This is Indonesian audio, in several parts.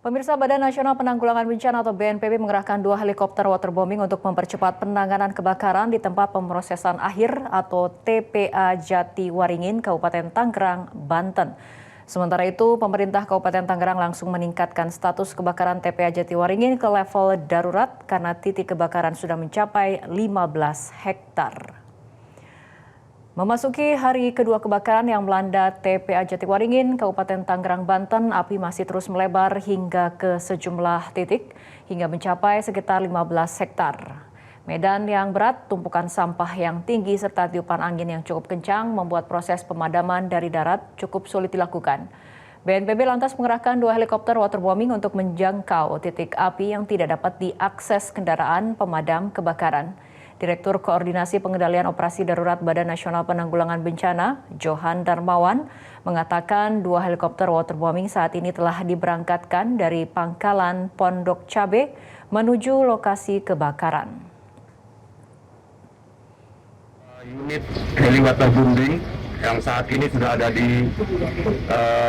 Pemirsa, Badan Nasional Penanggulangan Bencana atau BNPB mengerahkan 2 helikopter waterbombing untuk mempercepat penanganan kebakaran di tempat pemrosesan akhir atau TPA Jatiwaringin, Kabupaten Tangerang, Banten. Sementara itu, pemerintah Kabupaten Tangerang langsung meningkatkan status kebakaran TPA Jatiwaringin ke level darurat karena titik kebakaran sudah mencapai 15 hektar. Memasuki hari kedua kebakaran yang melanda TPA Jatiwaringin, Kabupaten Tangerang, Banten, api masih terus melebar hingga ke sejumlah titik hingga mencapai sekitar 15 hektar. Medan yang berat, tumpukan sampah yang tinggi serta tiupan angin yang cukup kencang membuat proses pemadaman dari darat cukup sulit dilakukan. BNPB lantas mengerahkan 2 helikopter waterbombing untuk menjangkau titik api yang tidak dapat diakses kendaraan pemadam kebakaran. Direktur Koordinasi Pengendalian Operasi Darurat Badan Nasional Penanggulangan Bencana, Johan Darmawan, mengatakan 2 helikopter waterbombing saat ini telah diberangkatkan dari Pangkalan Pondok Cabe menuju lokasi kebakaran. Unit heli waterbombing yang saat ini sudah ada di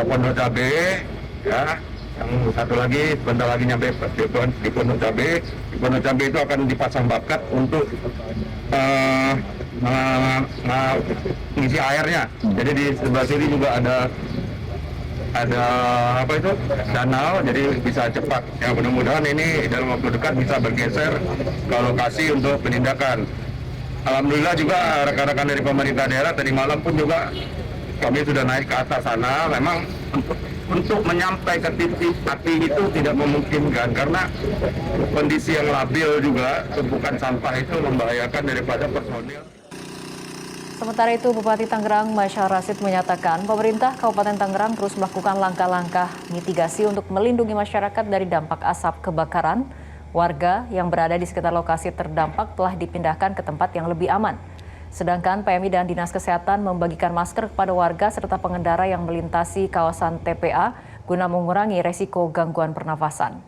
Pondok Cabe, ya. Yang satu lagi sebentar lagi nyampe di Pondok Cabe. Di Pondok Cabe itu akan dipasang bakat untuk mengisi airnya. Jadi di sebelah sini juga ada danau, jadi bisa cepat. Ya, mudah-mudahan ini dalam waktu dekat bisa bergeser ke lokasi untuk penindakan. Alhamdulillah juga rekan-rekan dari pemerintah daerah tadi malam pun juga kami sudah naik ke atas sana. Memang untuk menyampai ke titik api itu tidak memungkinkan karena kondisi yang labil juga, tumpukan sampah itu membahayakan daripada personil. Sementara itu, Bupati Tangerang Masyar Rasid menyatakan pemerintah Kabupaten Tangerang terus melakukan langkah-langkah mitigasi untuk melindungi masyarakat dari dampak asap kebakaran. Warga yang berada di sekitar lokasi terdampak telah dipindahkan ke tempat yang lebih aman. Sedangkan PMI dan Dinas Kesehatan membagikan masker kepada warga serta pengendara yang melintasi kawasan TPA guna mengurangi resiko gangguan pernafasan.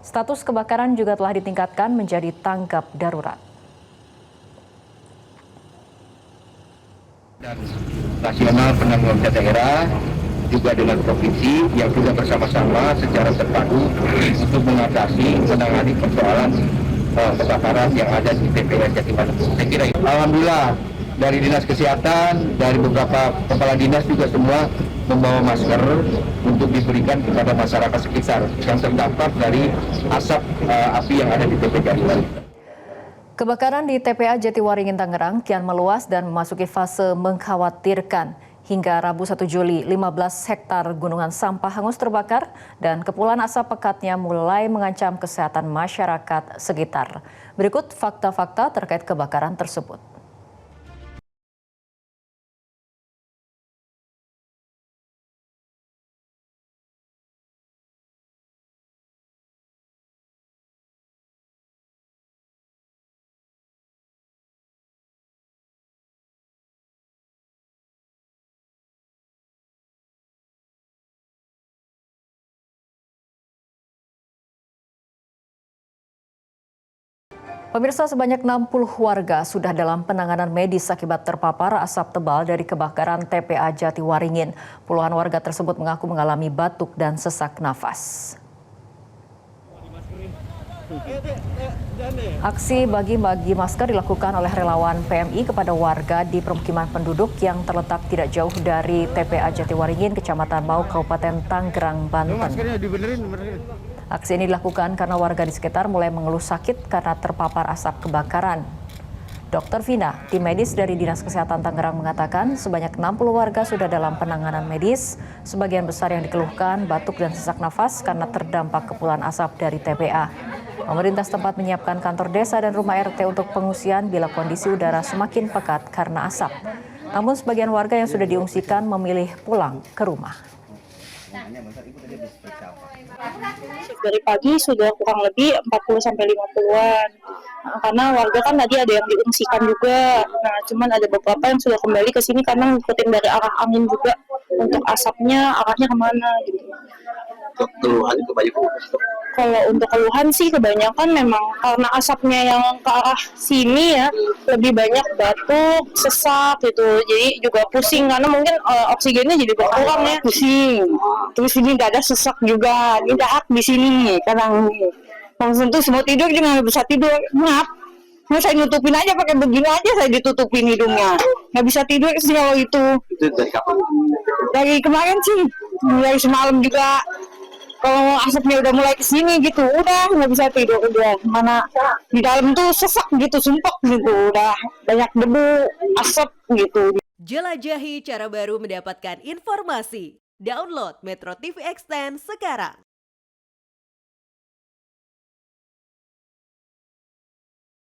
Status kebakaran juga telah ditingkatkan menjadi tanggap darurat. Dan Nasional Penanggulangan Daerah juga dengan provinsi yang sudah bersama-sama secara terpadu untuk menangani persoalan kebakaran yang ada di TPA Jatiwaringin. Saya kira alhamdulillah dari Dinas Kesehatan, dari beberapa kepala dinas juga semua membawa masker untuk diberikan kepada masyarakat sekitar yang terdampak dari asap api yang ada di TPA Jatiwaringin. Kebakaran di TPA Jatiwaringin Tangerang kian meluas dan memasuki fase mengkhawatirkan. Hingga Rabu 1 Juli, 15 hektar gunungan sampah hangus terbakar dan kepulan asap pekatnya mulai mengancam kesehatan masyarakat sekitar. Berikut fakta-fakta terkait kebakaran tersebut. Pemirsa, sebanyak 60 warga sudah dalam penanganan medis akibat terpapar asap tebal dari kebakaran TPA Jatiwaringin. Puluhan warga tersebut mengaku mengalami batuk dan sesak nafas. Aksi bagi-bagi masker dilakukan oleh relawan PMI kepada warga di permukiman penduduk yang terletak tidak jauh dari TPA Jatiwaringin, Kecamatan Mau, Kabupaten Tangerang, Banten. Aksi ini dilakukan karena warga di sekitar mulai mengeluh sakit karena terpapar asap kebakaran. Dr. Vina, tim medis dari Dinas Kesehatan Tangerang mengatakan sebanyak 60 warga sudah dalam penanganan medis. Sebagian besar yang dikeluhkan batuk dan sesak nafas karena terdampak kepulan asap dari TPA. Pemerintah setempat menyiapkan kantor desa dan rumah RT untuk pengungsian bila kondisi udara semakin pekat karena asap. Namun sebagian warga yang sudah diungsikan memilih pulang ke rumah. Dari pagi sudah kurang lebih 40-50-an. Karena warga kan tadi ada yang diungsikan juga. Nah, cuman ada beberapa yang sudah kembali ke sini karena ngikutin dari arah angin juga untuk asapnya arahnya kemana gitu. Keluhan itu banyak. Kalau untuk keluhan sih kebanyakan memang karena asapnya yang ke arah sini ya, lebih banyak batuk, sesak gitu. Jadi juga pusing karena mungkin oksigennya jadi berkurang ya. Pusing, terus ini dada sesak juga, ini dahak di sini nih, kadang langsung tuh mau tidur dia nggak bisa tidur, ngap. Nah, saya nutupin aja pakai begini aja, saya ditutupin hidungnya, nggak bisa tidur sih kalau itu. Itu dari kapan? Dari kemarin sih, mulai semalam juga. Kalau asapnya udah mulai kesini gitu, udah nggak bisa tidur udah. Mana di dalam tuh sesak gitu, sumpek gitu, udah banyak debu, asap gitu. Jelajahi cara baru mendapatkan informasi. Download Metro TV Extend sekarang.